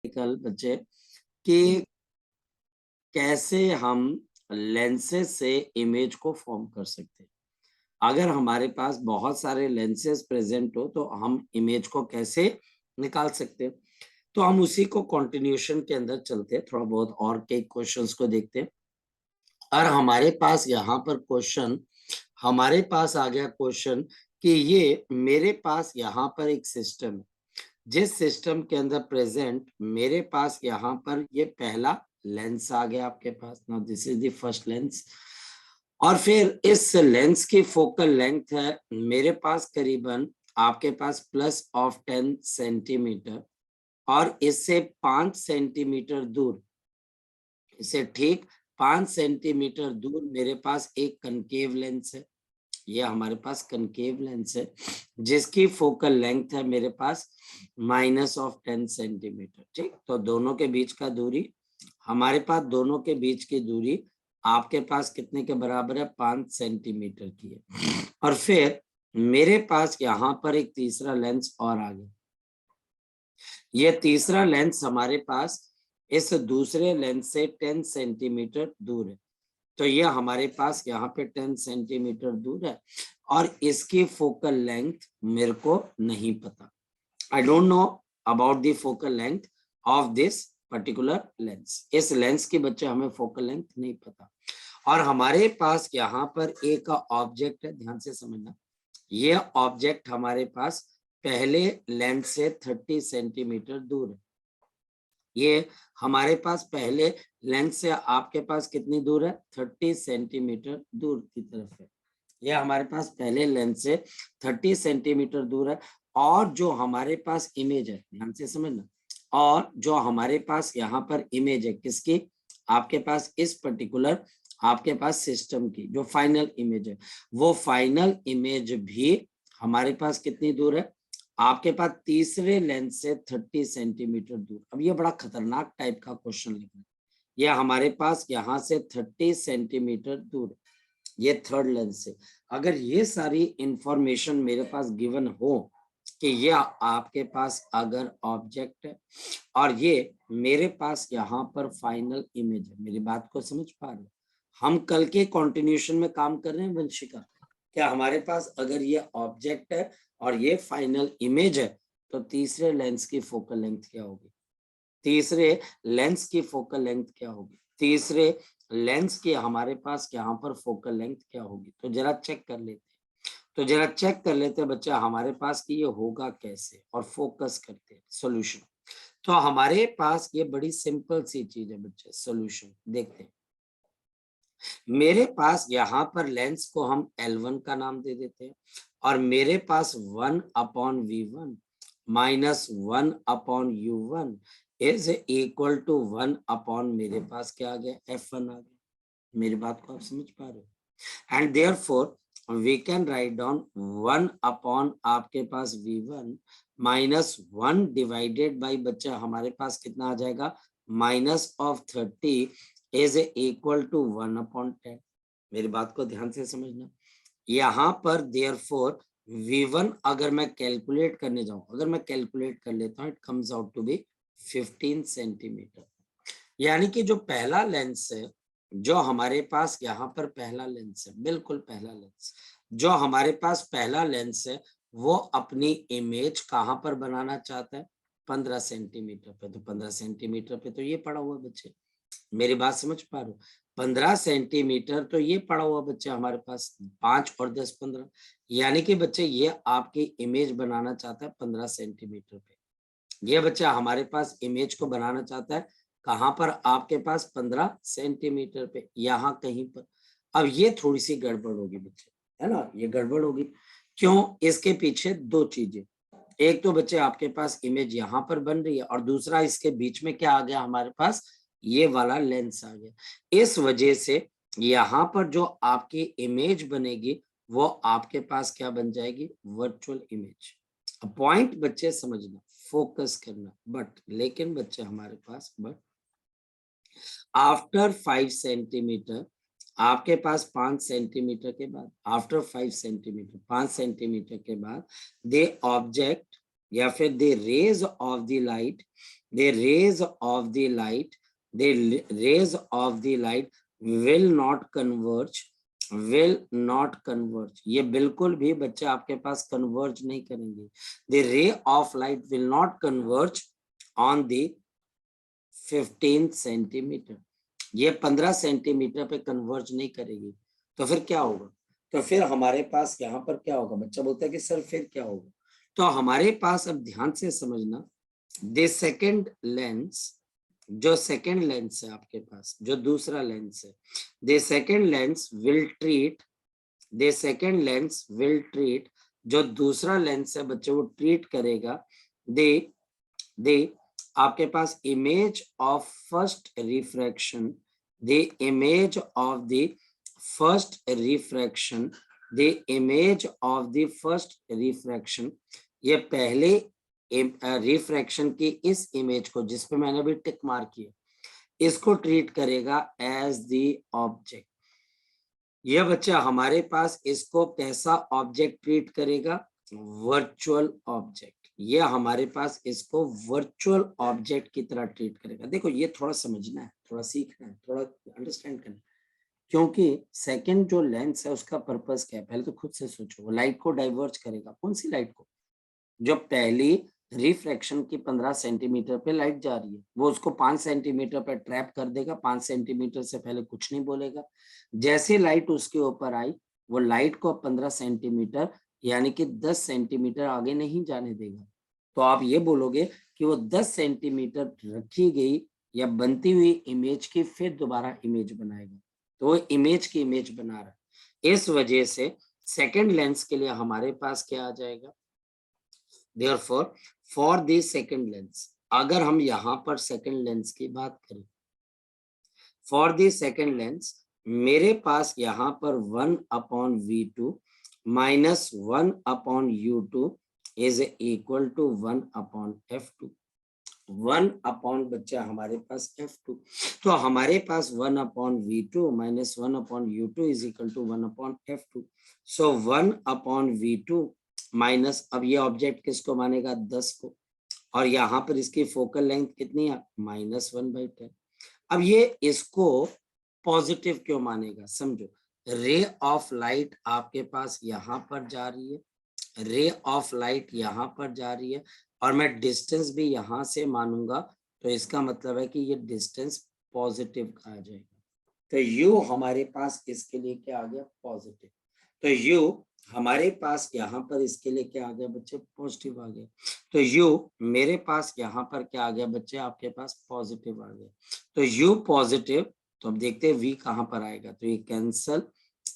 कल बच्चे कि कैसे हम लेंसेज से इमेज को फॉर्म कर सकते हैं। अगर हमारे पास बहुत सारे लेंसेज प्रेजेंट हो तो हम इमेज को कैसे निकाल सकते हैं। तो हम उसी को कंटिन्यूएशन के अंदर चलते हैं, थोड़ा बहुत और कई क्वेश्चंस को देखते हैं। और हमारे पास यहाँ पर क्वेश्चन हमारे पास आ गया क्वेश्चन कि ये मेरे पास यहाँ पर एक सिस्टम है, जिस सिस्टम के अंदर प्रेजेंट मेरे पास यहाँ पर ये पहला लेंस आ गया आपके पास। Now this is the first lens. और फिर इस लेंस की फोकल लेंथ है मेरे पास करीबन आपके पास प्लस ऑफ 10 सेंटीमीटर, और इससे 5 सेंटीमीटर दूर, इससे ठीक 5 सेंटीमीटर दूर मेरे पास एक कनकेव लेंस है। ये हमारे पास कनकेव लेंस है जिसकी फोकल लेंथ है मेरे पास माइनस ऑफ 10 सेंटीमीटर। ठीक, तो दोनों के बीच का दूरी, हमारे पास दोनों के बीच की दूरी आपके पास कितने के बराबर है? 5 सेंटीमीटर की है। और फिर मेरे पास यहाँ पर एक तीसरा लेंस और आ गया। ये तीसरा लेंस हमारे पास इस दूसरे लेंस से 10 सेंटीमीटर दूर है। तो ये हमारे पास यहाँ पे 10 सेंटीमीटर दूर है और इसकी फोकल लेंथ मेरे को नहीं पता। I don't know about the focal length of this particular lens. इस लेंस की बच्चे हमें फोकल लेंथ नहीं पता। और हमारे पास यहाँ पर एक ऑब्जेक्ट है, ध्यान से समझना। ये ऑब्जेक्ट हमारे पास पहले लेंस से 30 सेंटीमीटर दूर है। ये हमारे पास पहले लेंस से आपके पास कितनी दूर है? 30 सेंटीमीटर दूर की तरफ है। ये हमारे पास पहले लेंस से 30 सेंटीमीटर दूर है। और जो हमारे पास इमेज है, ध्यान से समझना, और जो हमारे पास यहाँ पर इमेज है किसकी? आपके पास इस पर्टिकुलर आपके पास सिस्टम की जो फाइनल इमेज है, वो फाइनल इमेज भी हमारे पास कितनी दूर है? आपके पास तीसरे लेंस से 30 सेंटीमीटर दूर। अब ये बड़ा खतरनाक टाइप का क्वेश्चन लिखना है। ये हमारे पास यहाँ से 30 सेंटीमीटर दूर है, ये थर्ड लेंस से। अगर ये सारी इंफॉर्मेशन मेरे पास गिवन हो कि ये आपके पास अगर ऑब्जेक्ट है और ये मेरे पास यहाँ पर फाइनल इमेज है, मेरी बात को समझ पा रहे हो? हम कल के कंटिन्यूएशन में काम कर रहे हैं वंशिका। क्या हमारे पास अगर ये ऑब्जेक्ट है और ये फाइनल इमेज है तो तीसरे लेंस की फोकल लेंथ क्या होगी? तीसरे लेंस की फोकल लेंथ क्या होगी? तीसरे लेंस की हमारे पास यहाँ पर फोकल लेंथ क्या होगी? तो जरा चेक कर लेते हैं। तो जरा चेक कर लेते हैं बच्चा हमारे पास कि ये होगा कैसे, और फोकस करते हैं सॉल्यूशन। तो हमारे पास ये बड़ी सिंपल सी चीज है बच्चे, सॉल्यूशन देखते हैं। मेरे पास यहाँ पर लेंस को हम L1 का नाम दे देते हैं, और मेरे पास 1/V1 minus 1/U1 is equal to 1 मेरे पास क्या आ गया? F1 आ गया। मेरी बात को आप समझ पा रहे हो? And therefore we can write down 1 आपके पास V1 माइनस 1 डिवाइडेड बाई बच्चा हमारे पास कितना आ जाएगा? Minus of 30 is equal to 1/10। मेरी बात को ध्यान से समझना। यहाँ पर देयरफॉर V1 अगर मैं कैलकुलेट करने जाऊं, अगर मैं कैलकुलेट कर लेता हूं, it comes out to be 15 centimetre. यानी कि जो पहला लेंस है, जो हमारे पास यहाँ पर पहला लेंस है, बिल्कुल पहला लेंस, जो हमारे पास पहला लेंस है, वो अपनी इमेज कहाँ पर बनाना चाहता है? 15 सेंटीमीटर पे। तो 15 सेंटीमीटर पे तो ये पड़ा हुआ बच्चे, मेरी बात समझ पा रहे हो? 15 सेंटीमीटर तो ये पड़ा हुआ बच्चे हमारे पास, 5 और 10 15, यानी कि बच्चे ये आपकी इमेज बनाना चाहता है 15 सेंटीमीटर पे। ये बच्चा हमारे पास इमेज को बनाना चाहता है कहाँ पर? आपके पास 15 सेंटीमीटर पे, यहाँ कहीं पर। अब ये थोड़ी सी गड़बड़ होगी बच्चे, है ना? ये गड़बड़ होगी क्यों? इसके पीछे दो चीजें। एक तो बच्चे आपके पास इमेज यहाँ पर बन रही है, और दूसरा इसके बीच में क्या आ गया हमारे पास? ये वाला लेंस आ गया। इस वजह से यहाँ पर जो आपकी इमेज बनेगी वो आपके पास क्या बन जाएगी? Virtual image. पॉइंट बच्चे समझना, फोकस करना, बट लेकिन बच्चे हमारे पास बट आफ्टर 5 सेंटीमीटर, आपके पास 5 सेंटीमीटर के बाद, आफ्टर 5 सेंटीमीटर, 5 सेंटीमीटर के बाद, दे ऑब्जेक्ट या फिर the rays of the light the rays of the light, the rays of the light will not converge, will not converge. ये बिल्कुल भी बच्चे आपके पास converge नहीं करेंगे. The ray of light will not converge on the 15 centimetre. ये 15 centimetre पे converge नहीं करेगी. तो फिर क्या होगा? तो फिर हमारे पास यहाँ पर क्या होगा? बच्चा बोलता है कि सर फिर क्या होगा? तो हमारे पास, अब ध्यान से समझना, द सेकेंड लेंस, जो सेकेंड लेंस है आपके पास, जो दूसरा लेंस है, the second lens will treat, the second lens will treat, जो दूसरा लेंस है बच्चे वो ट्रीट करेगा दे आपके पास image of first refraction, the image of the first refraction, the image of the first refraction. ये पहले रिफ्रैक्शन की इस इमेज को, जिसपे मैंने अभी टिक मार्क किया, इसको ट्रीट करेगा एज द ऑब्जेक्ट. ये बच्चा हमारे पास इसको कैसा ऑब्जेक्ट ट्रीट करेगा? Virtual object. ये हमारे पास इसको वर्चुअल ऑब्जेक्ट की तरह ट्रीट करेगा. देखो ये थोड़ा समझना है, थोड़ा सीखना है, थोड़ा अंडरस्टैंड करना है, क्योंकि सेकंड जो लेंस है उसका पर्पस क्या है? पहले तो खुद से सोचो. वो लाइट को डाइवर्ज करेगा. कौन सी लाइट को? जो पहली रिफ्रैक्शन की 15 सेंटीमीटर पे लाइट जा रही है, वो उसको 5 सेंटीमीटर पे ट्रैप कर देगा. 5 सेंटीमीटर से पहले कुछ नहीं बोलेगा. जैसे लाइट उसके ऊपर आई, वो लाइट को 15 सेंटीमीटर यानी कि 10 सेंटीमीटर आगे नहीं जाने देगा. तो आप ये बोलोगे कि वो 10 सेंटीमीटर रखी गई या बनती हुई इमेज की फिर दोबारा इमेज बनाएगा. तो वो इमेज की इमेज बना रहा है. इस वजह से सेकंड लेंस के लिए हमारे पास क्या आ जाएगा? Therefore, for the second lens, अगर हम यहाँ पर सेकंड लेंस की बात करें, फॉर द सेकंड लेंस मेरे पास यहाँ पर 1/v2 minus 1/u2 is equal to 1/f2. 1 बच्चा हमारे पास f2. तो हमारे पास 1/v2 minus 1/u2 is equal to 1/f2. So 1/v2 minus, अब ये ऑब्जेक्ट किसको मानेगा? 10 को. और यहाँ पर इसकी फोकल लेंथ कितनी है? -1/10. अब ये इसको पॉजिटिव क्यों मानेगा? समझो, रे ऑफ लाइट आपके पास यहाँ पर जा रही है, रे ऑफ लाइट यहाँ पर जा रही है, और मैं डिस्टेंस भी यहाँ से मानूंगा, तो इसका मतलब है कि ये डिस्टेंस पॉजिटिव आ जाएगा. तो यू हमारे पास इसके लिए क्या आ गया? पॉजिटिव. तो यू हमारे पास यहाँ पर इसके लिए क्या आ गया बच्चे? पॉजिटिव आ गया. तो यू मेरे पास यहाँ पर क्या आ गया बच्चे? आपके पास पॉजिटिव आ गया. तो यू पॉजिटिव. तो अब देखते हैं वी कहाँ पर आएगा. तो ये कैंसल.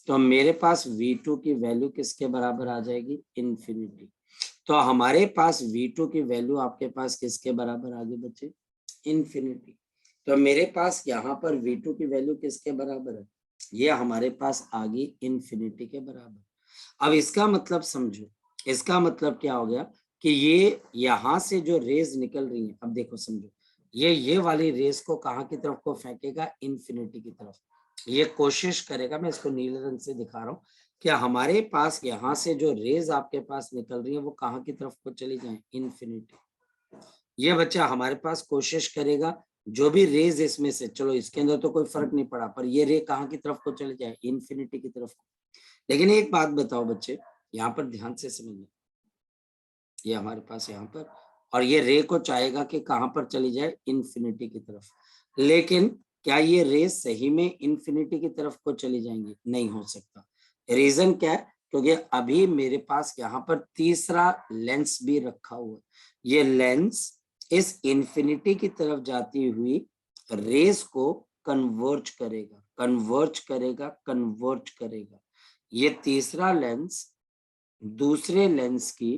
तो मेरे पास V2 की वैल्यू किसके बराबर आ जाएगी? इन्फिनिटी. तो हमारे पास V2 की वैल्यू आपके पास किसके बराबर आ गई बच्चे? इन्फिनिटी. तो मेरे पास यहाँ पर V2 की वैल्यू किसके बराबर है? ये हमारे पास आ गई इन्फिनिटी के बराबर. अब इसका मतलब समझो, इसका मतलब क्या हो गया कि ये यहाँ से जो रेज निकल रही है, अब देखो समझो, ये वाली रेज को कहाँ की तरफ को फेंकेगा? इन्फिनिटी की तरफ. ये कोशिश करेगा, मैं इसको नीले रंग से दिखा रहा हूँ, कि हमारे पास यहाँ से जो रेज आपके पास निकल रही है वो कहाँ की तरफ को चली जाए? इन्फिनिटी. ये बच्चा हमारे पास कोशिश करेगा जो भी रेज इसमें से, चलो इसके अंदर तो कोई फर्क नहीं पड़ा, पर ये रे कहाँ की तरफ को चले जाए? इन्फिनिटी की तरफ को. लेकिन एक बात बताओ बच्चे, यहाँ पर ध्यान से समझना, ये हमारे पास यहाँ पर, और ये रे को चाहेगा कि कहाँ पर चली जाए? इन्फिनिटी की तरफ. लेकिन क्या ये रे सही में इन्फिनिटी की तरफ को चली जाएंगी? नहीं हो सकता. रीजन क्या है? क्योंकि अभी मेरे पास यहाँ पर तीसरा लेंस भी रखा हुआ है. ये लेंस इस इन्फिनिटी की तरफ जाती हुई रेस को कन्वर्ज करेगा, कन्वर्ज करेगा, कन्वर्ज करेगा. ये तीसरा लेंस दूसरे लेंस की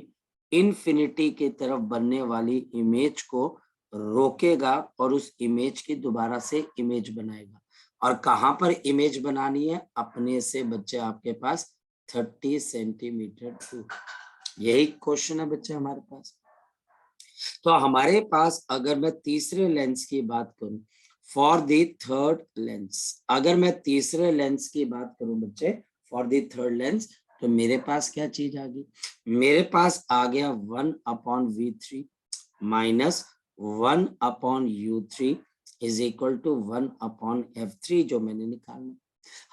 इन्फिनिटी की तरफ बनने वाली इमेज को रोकेगा और उस इमेज की दोबारा से इमेज बनाएगा. और कहां पर इमेज बनानी है? अपने से बच्चे आपके पास 30 सेंटीमीटर दूर. यही क्वेश्चन है बच्चे हमारे पास. तो हमारे पास अगर मैं तीसरे लेंस की बात करूं, फॉर द थर्ड लेंस, अगर मैं तीसरे लेंस की बात करूं बच्चे, फॉर द थर्ड लेंस, तो मेरे पास क्या चीज आ गई? मेरे पास आ गया 1/v3 minus 1/U3 is equal to 1/F3 जो मैंने निकालना।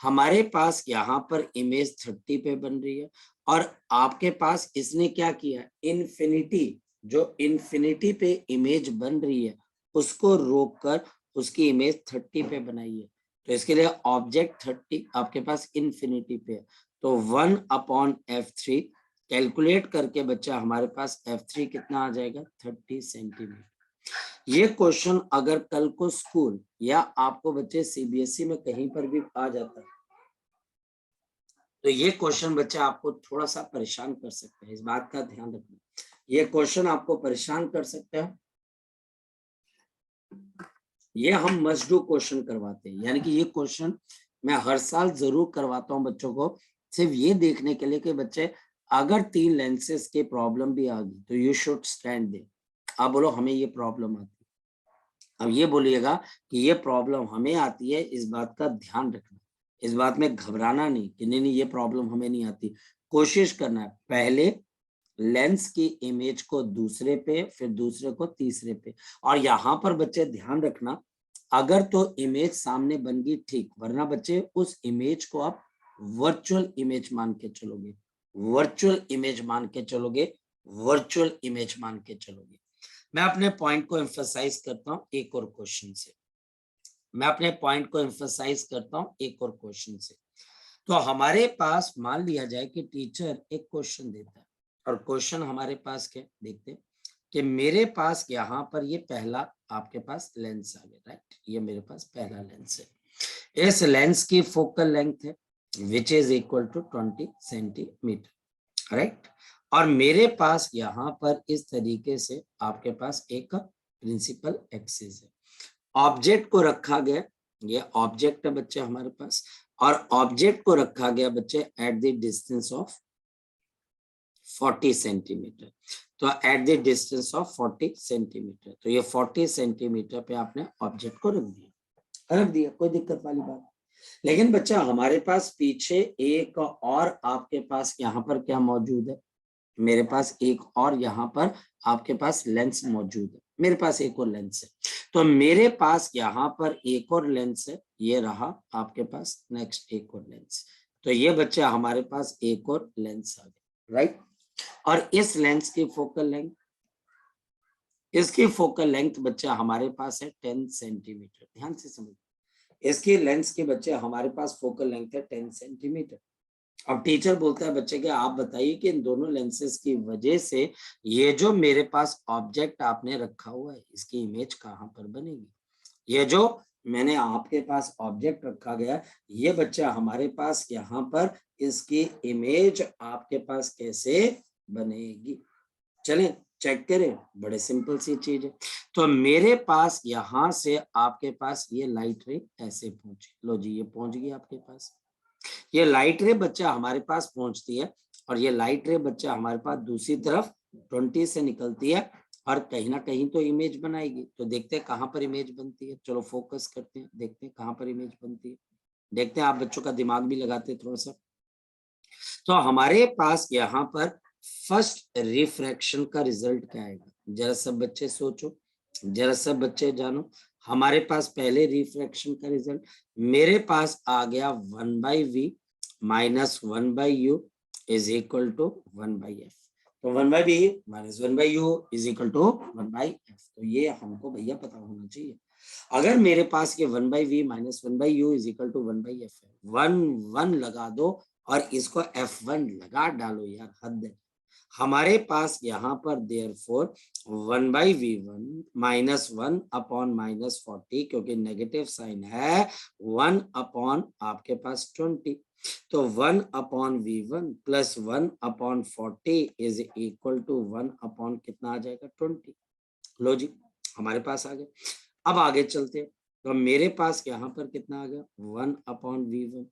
हमारे पास यहाँ पर इमेज 30 पे बन रही है और आपके पास इसने क्या किया, इन्फिनिटी, जो इन्फिनिटी पे इमेज बन रही है उसको रोककर उसकी इमेज 30 पे बनाई है। तो इसके लिए ऑब्जेक्ट 30 आपके पास इन्फिनिटी पे है, तो 1/F3 कैलकुलेट करके बच्चा हमारे पास F3 कितना आ जाएगा, 30 सेंटीमीटर। ये क्वेश्चन अगर कल को स्कूल या आपको बच्चे सीबीएसई में कहीं पर भी आ जाता है तो ये क्वेश्चन बच्चा आपको थोड़ा सा परेशान कर सकते हैं, इस बात का ध्यान रखना। ये क्वेश्चन आपको परेशान कर सकते हैं। ये हम मस्ट डू क्वेश्चन करवाते हैं, यानी कि ये क्वेश्चन मैं हर साल जरूर करवाता हूँ बच्चों को, सिर्फ ये देखने के लिए कि बच्चे अगर 3 लेंसेज के प्रॉब्लम भी आ गई तो यू शुड स्टैंड दे। आप बोलो हमें ये प्रॉब्लम आती है, अब ये बोलिएगा कि ये प्रॉब्लम हमें आती है, इस बात का ध्यान रखना, इस बात में घबराना नहीं कि नहीं नहीं ये प्रॉब्लम हमें नहीं आती। कोशिश करना है पहले लेंस की इमेज को दूसरे पे, फिर दूसरे को तीसरे पे। और यहाँ पर बच्चे ध्यान रखना, अगर तो इमेज सामने बन गई ठीक, वरना बच्चे उस इमेज को आप वर्चुअल इमेज मान के चलोगे, वर्चुअल इमेज मान के चलोगे, वर्चुअल इमेज मान के चलोगे। मैं अपने पॉइंट को एम्फसाइज करता हूँ एक और क्वेश्चन से, मैं अपने पॉइंट को एम्फसाइज करता हूँ एक और क्वेश्चन से। तो हमारे पास मान लिया जाए कि टीचर एक क्वेश्चन देता है और क्वेश्चन हमारे पास क्या देखते हैं कि मेरे पास यहाँ पर ये पहला आपके पास लेंस आ गया, राइट, ये मेरे पास पहला लेंस है। इस लेंस की फोकल लेंथ है which is equal to 20 centimetre, right. और मेरे पास यहाँ पर इस तरीके से आपके पास एक प्रिंसिपल एक्सिस है, ऑब्जेक्ट को रखा गया, ये ऑब्जेक्ट है बच्चे हमारे पास, और ऑब्जेक्ट को रखा गया बच्चे at the distance of 40 centimetre. तो at the distance of 40 centimetre, तो ये 40 सेंटीमीटर पे आपने ऑब्जेक्ट को रख दिया, कोई दिक्कत वाली बात। लेकिन बच्चा हमारे पास पीछे एक और आपके पास यहाँ पर क्या मौजूद है, मेरे पास एक और यहाँ पर आपके पास लेंस मौजूद है, मेरे पास एक और लेंस है। तो मेरे पास यहाँ पर एक और लेंस है, ये रहा आपके पास नेक्स्ट एक और लेंस। तो ये बच्चा हमारे पास एक और लेंस आ गया, राइट। और इस लेंस की फोकल लेंथ, इसकी फोकल लेंथ बच्चा हमारे पास है 10 सेंटीमीटर, ध्यान से समझ। इसकी लेंस के बच्चे हमारे पास फोकल लेंथ है 10 सेंटीमीटर। अब टीचर बोलता है बच्चे के आप बताइए कि इन दोनों लेंसेज की वजह से ये जो मेरे पास ऑब्जेक्ट आपने रखा हुआ है इसकी इमेज कहाँ पर बनेगी। ये जो मैंने आपके पास ऑब्जेक्ट रखा गया ये बच्चा हमारे पास यहाँ पर इसकी इमेज आपके पास कैसे बनेगी, चलें चेक करें, बड़े सिंपल सी चीज है। तो मेरे पास यहाँ से आपके पास ये लाइट रे ऐसे पहुंची, लो जी ये पहुंच गई आपके पास। ये लाइट रे बच्चा हमारे पास पहुंचती है और ये लाइट रे बच्चा हमारे पास दूसरी तरफ 20 से निकलती है और कहीं ना कहीं तो इमेज बनाएगी। तो देखते हैं कहाँ पर इमेज बनती है, चलो फोकस करते हैं, देखते हैं कहाँ पर इमेज बनती है, देखते हैं, आप बच्चों का दिमाग भी लगाते हैं थोड़ा सा। तो हमारे पास यहाँ पर फर्स्ट रिफ्रैक्शन का रिजल्ट क्या आएगा, जरा सब बच्चे सोचो, जरा सब बच्चे जानो। हमारे पास पहले रिफ्रैक्शन का रिजल्ट मेरे पास आ गया 1/v minus 1/u is equal to 1/f। तो 1/v minus 1/u is equal to 1/f। तो ये हमको भैया पता होना चाहिए। अगर मेरे पास ये 1/v minus 1/u is equal to 1/f है, 1 लगा दो और इसको F1 लगा डालो यार, हद है। हमारे पास यहाँ पर therefore 1/v1 minus 1 upon minus 40, क्योंकि नेगेटिव साइन है, 1 अपॉन आपके पास 20। तो 1 upon v1 plus 1 upon 40 is equal to 1 अपॉन कितना आ जाएगा 20। लो जी हमारे पास आ गया। अब आगे चलते हैं, तो मेरे पास यहाँ पर कितना आ गया 1 अपॉन v1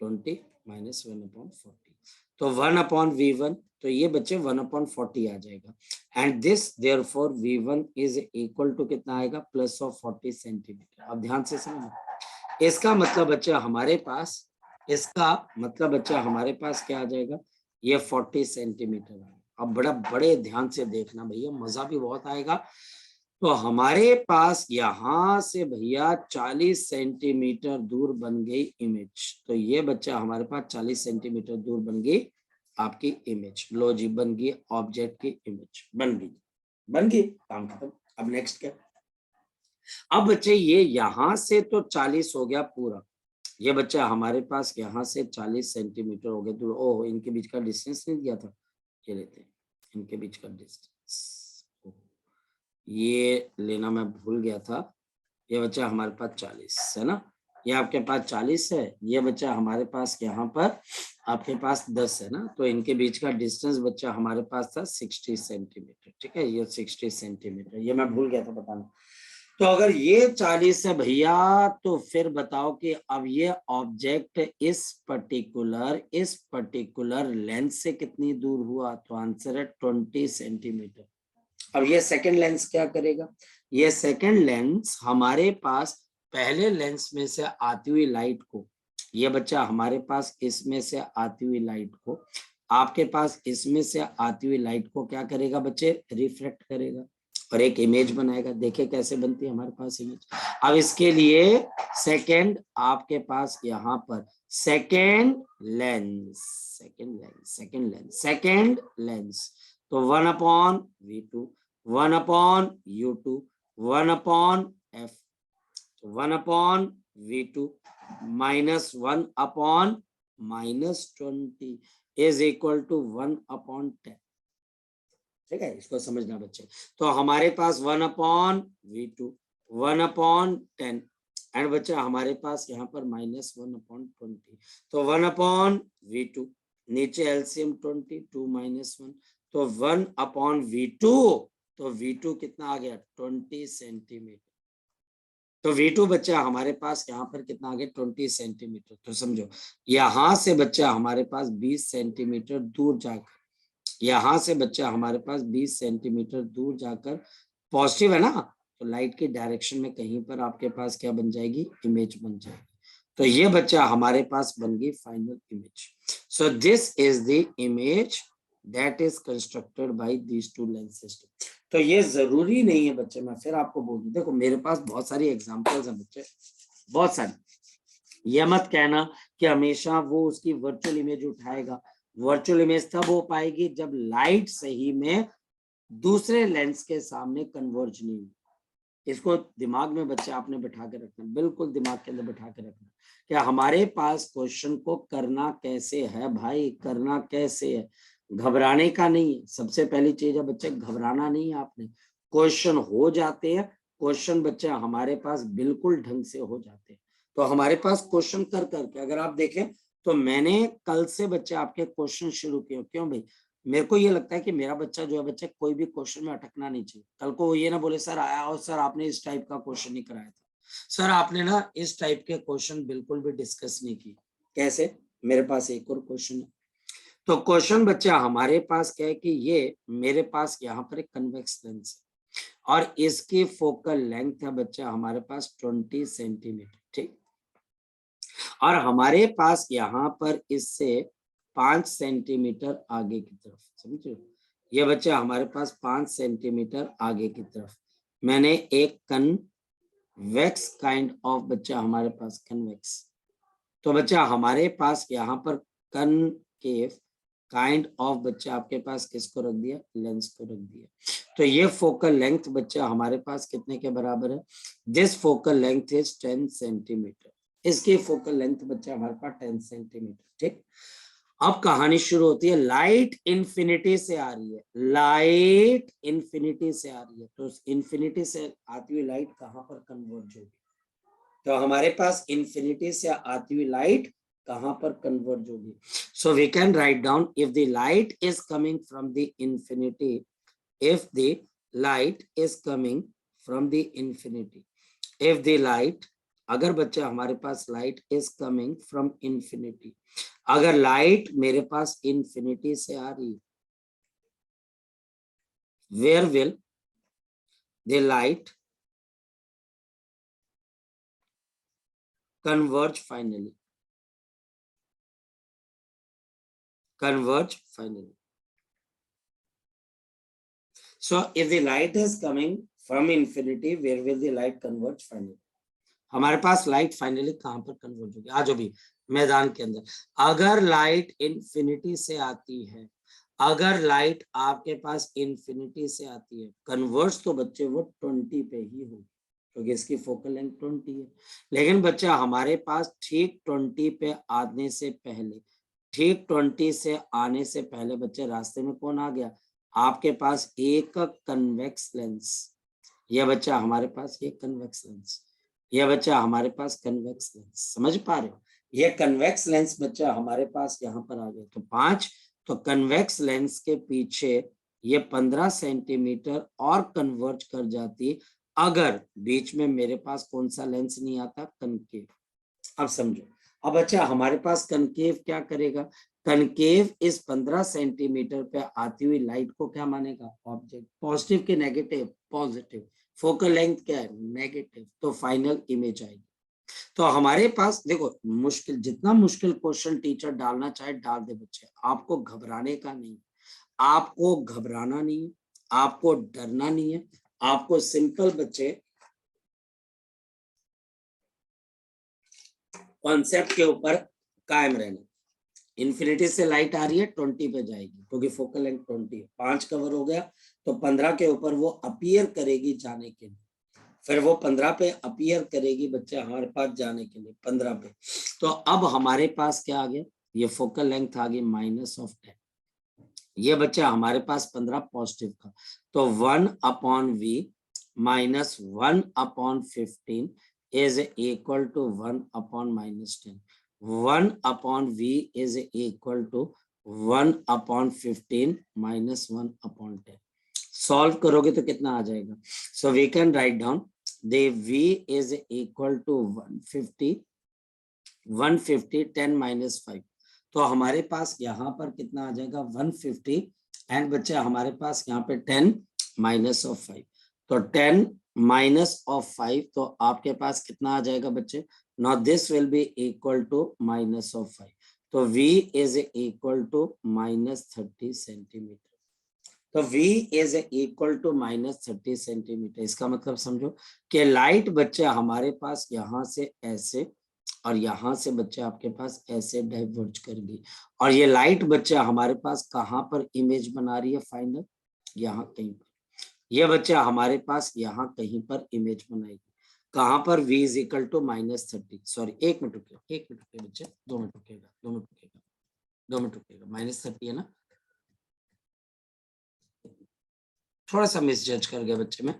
20 माइनस 1 अपॉन 40। तो 1 अपॉन v1, तो ये बच्चे 1 अपॉन 40 आ जाएगा and this therefore v1 is equal to कितना आएगा प्लस ऑफ 40 सेंटीमीटर। अब ध्यान से समझो, इसका मतलब बच्चा हमारे पास, इसका मतलब बच्चा हमारे पास क्या आ जाएगा, ये 40 सेंटीमीटर आएगा। अब बड़े ध्यान से देखना भैया, मजा भी बहुत आएगा। तो हमारे पास यहां से भैया 40 सेंटीमीटर दूर बन गई इमेज। तो ये बच्चा हमारे पास 40 सेंटीमीटर दूर बन गई आपकी इमेज। लो जी, बन गई ऑब्जेक्ट की इमेज, बन गई, काम खत्म। अब नेक्स्ट क्या? अब बच्चे ये यहां से तो 40 हो गया पूरा, ये बच्चा हमारे पास यहाँ से 40 सेंटीमीटर हो गया दूर। ओह, इनके बीच का डिस्टेंस नहीं दिया था, ये लेते हैं इनके बीच का डिस्टेंस, ये लेना मैं भूल गया था। ये बच्चा हमारे पास 40 है ना, ये आपके पास 40 है, ये बच्चा हमारे पास यहाँ पर आपके पास 10 है ना, तो इनके बीच का डिस्टेंस बच्चा हमारे पास था 60 सेंटीमीटर। ठीक है, ये 60 सेंटीमीटर, ये मैं भूल गया था बताना। तो अगर ये 40 है भैया, तो फिर बताओ कि अब ये ऑब्जेक्ट इस पर्टिकुलर लेंस से कितनी दूर हुआ? तो आंसर है 20 सेंटीमीटर। अब ये सेकंड लेंस क्या करेगा? ये सेकंड लेंस हमारे पास पहले लेंस में से आती हुई लाइट को, ये बच्चा हमारे पास इसमें से आती हुई लाइट को, आपके पास इसमें से आती हुई लाइट को क्या करेगा बच्चे? रिफ्लेक्ट करेगा और एक इमेज बनाएगा। देखिए कैसे बनती है हमारे पास इमेज। अब इसके लिए सेकंड आपके पास यहाँ पर सेकंड लेंस, तो 1/v2, 1/u2, 1/f, 1/v2 -1/-20 is equal to 1/10। ठीक है, इसको समझना बच्चे। तो हमारे पास 1/v2, 1/10 एंड बच्चा हमारे पास यहाँ पर -1/20, तो 1/v2, नीचे एलसीएम 20, 2 - 1, तो 1/v2, तो v2 कितना आ गया? 20 सेंटीमीटर। तो v2 बच्चा हमारे पास यहाँ पर कितना आ गया? 20 सेंटीमीटर। तो समझो यहाँ से बच्चा हमारे पास 20 सेंटीमीटर दूर जाकर, यहाँ से बच्चा हमारे पास 20 सेंटीमीटर दूर जाकर, पॉजिटिव है ना, तो लाइट की डायरेक्शन में कहीं पर आपके पास क्या बन जाएगी? इमेज बन जाएगी। तो ये बच्चा हमारे पास बन गई final image. So this is the image that is constructed by these two lens system. तो ये जरूरी नहीं है बच्चे, मैं फिर आपको बोल दूं, देखो मेरे पास बहुत सारी एग्जांपल्स हैं बच्चे, बहुत सारी। ये मत कहना कि हमेशा वो उसकी वर्चुअल इमेज उठाएगा। वर्चुअल इमेज तब हो पाएगी जब लाइट सही में दूसरे लेंस के सामने कन्वर्ज नहीं हुई। इसको दिमाग में बच्चे आपने बैठा के रखना, बिल्कुल दिमाग के अंदर बैठा के रखना कि हमारे पास क्वेश्चन को करना कैसे है भाई, करना कैसे है, घबराने का नहीं है। सबसे पहली चीज है बच्चे, घबराना नहीं है आपने। क्वेश्चन हो जाते हैं, क्वेश्चन बच्चे हमारे पास बिल्कुल ढंग से हो जाते हैं। तो हमारे पास क्वेश्चन कर करके अगर आप देखें तो मैंने कल से बच्चे आपके क्वेश्चन शुरू किए। क्यों भाई? मेरे को ये लगता है कि मेरा बच्चा जो है बच्चे कोई भी क्वेश्चन में अटकना नहीं चाहिए। कल को वो ये ना बोले सर आया और सर आपने इस टाइप का क्वेश्चन नहीं कराया था, सर आपने ना इस टाइप के क्वेश्चन बिल्कुल भी डिस्कस नहीं किए। कैसे? मेरे पास एक और क्वेश्चन है। तो क्वेश्चन बच्चा हमारे पास क्या है कि ये मेरे पास यहाँ पर एक कन्वेक्स लेंस है और इसकी फोकल लेंथ है बच्चा हमारे पास 20 सेंटीमीटर। ठीक, और हमारे पास यहाँ पर इससे 5 सेंटीमीटर आगे की तरफ, समझे? ये बच्चा हमारे पास 5 सेंटीमीटर आगे की तरफ मैंने एक कन्वेक्स काइंड ऑफ बच्चा हमारे पास कन्वेक्स, तो बच्चा हमारे पास यहाँ पर कनकेव काइंड ऑफ बच्चा आपके पास किसको रख दिया? लेंस को रख दिया। तो ये फोकल लेंथ बच्चा हमारे पास कितने के बराबर है? This focal length is 10 centimetre. इसकी फोकल लेंथ बच्चा हमारे पास 10 सेंटीमीटर। ठीक, अब कहानी शुरू होती है। लाइट इंफिनिटी से आ रही है, लाइट इंफिनिटी से आ रही है, तो इंफिनिटी से आती हुई लाइट कहां पर कन्वर्ज होगी? तो हमारे पास इंफिनिटी से आती हुई लाइट कहां पर कन्वर्ज होगी? So we can write down, if the light is coming from the infinity, if the light is coming from the infinity, if the light, अगर बच्चा हमारे पास light is coming from infinity, अगर light मेरे पास infinity से आ रही, where will the light converge finally? Converge finally. So if the light is coming from infinity where will the light converge finally. हमारे पास लाइट फाइनली कहां पर converge होगी, आज भी मैदान के अंदर। अगर लाइट इन्फिनिटी से आती है, अगर लाइट आपके पास इन्फिनिटी से आती है, कन्वर्ज तो बच्चे वो 20 पे ही होगी, क्योंकि इसकी फोकल लेंथ 20 है। लेकिन बच्चा हमारे पास ठीक 20 पे आने से पहले, ठीक 20 से आने से पहले बच्चे रास्ते में कौन आ गया, आपके पास एक कन्वेक्स लेंस। यह बच्चा हमारे पास ये कन्वेक्स लेंस, यह बच्चा हमारे पास कन्वेक्स लेंस, समझ पा रहे हो? ये कन्वेक्स लेंस बच्चा हमारे पास यहाँ पर आ गया। तो 5, तो कन्वेक्स लेंस के पीछे ये 15 सेंटीमीटर और कन्वर्ज कर जाती, अगर बीच में मेरे पास कौन सा लेंस नहीं आता, कनकेव। अब समझो, अब अच्छा हमारे पास कनकेव क्या करेगा, कनकेव इस 15 सेंटीमीटर पे आती हुई लाइट को क्या मानेगा, ऑब्जेक्ट। पॉजिटिव के नेगेटिव, पॉजिटिव। फोकल लेंथ क्या है, नेगेटिव, तो फाइनल इमेज आएगी। तो हमारे पास देखो, मुश्किल, जितना मुश्किल क्वेश्चन टीचर डालना चाहे डाल दे बच्चे, आपको घबराने का नहीं, आपको घबराना नहीं है, आपको डरना नहीं है, आपको सिंपल बच्चे कॉन्सेप्ट के ऊपर कायम रहना। इन्फिनिटी से लाइट आ रही है, 20 पे जाएगी, क्योंकि फोकल लेंथ 20 है। 5 कवर हो गया, तो 15 के ऊपर वो अपीयर करेगी जाने के लिए, फिर वो 15 पे अपीयर करेगी बच्चे हमारे पास जाने के लिए, 15 पे। तो अब हमारे पास क्या आ गया, ये फोकल लेंथ आ गई -10। ये बच्चा हमारे पास 15 पॉजिटिव का, तो 1/v -1/15 is equal to 1/-10। 1/v is equal to 1/15 -1/10। Solve करोगे तो कितना आ जाएगा, so we can write down the v is equal to 150 10 -5। तो हमारे पास यहाँ पर कितना आ जाएगा, 150, एंड बच्चे हमारे पास यहाँ पे 10 -5। तो 10 -5, तो आपके पास कितना आ जाएगा बच्चे, now this will be equal to -5। तो v is equal to -30 centimetre. तो v is equal to -30 centimetre. इसका मतलब समझो कि लाइट बच्चे हमारे पास यहाँ से ऐसे, और यहाँ से बच्चे आपके पास ऐसे डाइवर्ज करेगी, और ये लाइट बच्चे हमारे पास कहाँ पर इमेज बना रही है फाइनल, यहाँ कहीं पर। ये बच्चे हमारे पास यहाँ कहीं पर इमेज बनाएगी, कहाँ पर, v is equal to -30, sorry 1 minute रुकिए, 1 मिनट रुकिए बच्चे, 2 मिनट रुकिएगा, 2 मिनट रुकिएगा, 2 मिनट रुकिएगा, -30 है ना, थोड़ा सा मिसजज कर गया बच्चे में।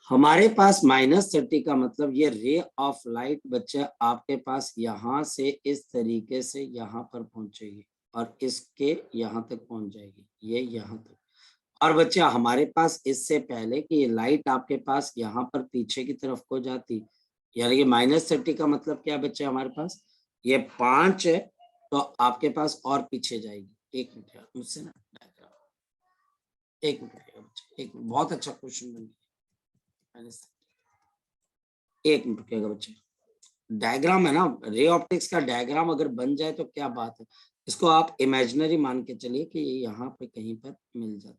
हमारे पास -30 का मतलब ये रे ऑफ लाइट बच्चे आपके पास यहाँ से इस तरीके से यहाँ पर पहुंचेगी, और इसके यहाँ तक पहुंच जाएगी, ये यहाँ तक। और बच्चे हमारे पास इससे पहले कि ये लाइट आपके पास यहाँ पर पीछे की तरफ को जाती, यानी कि -30 का मतलब क्या बच्चे हमारे पास, ये 5 है, तो आपके पास और पीछे जाएगी। 1 मिनट यार, मुझसे ना, 1 मिनट रुकिएगा बच्चे, एक बहुत अच्छा क्वेश्चन बन गया, 1 मिनट रुकिएगा बच्चे। डायग्राम है ना, रे ऑप्टिक्स का डायग्राम अगर बन जाए तो क्या बात है, इसको आप इमेजिनरी मान के चलिए कि ये यहाँ पे कहीं पर मिल जाती है,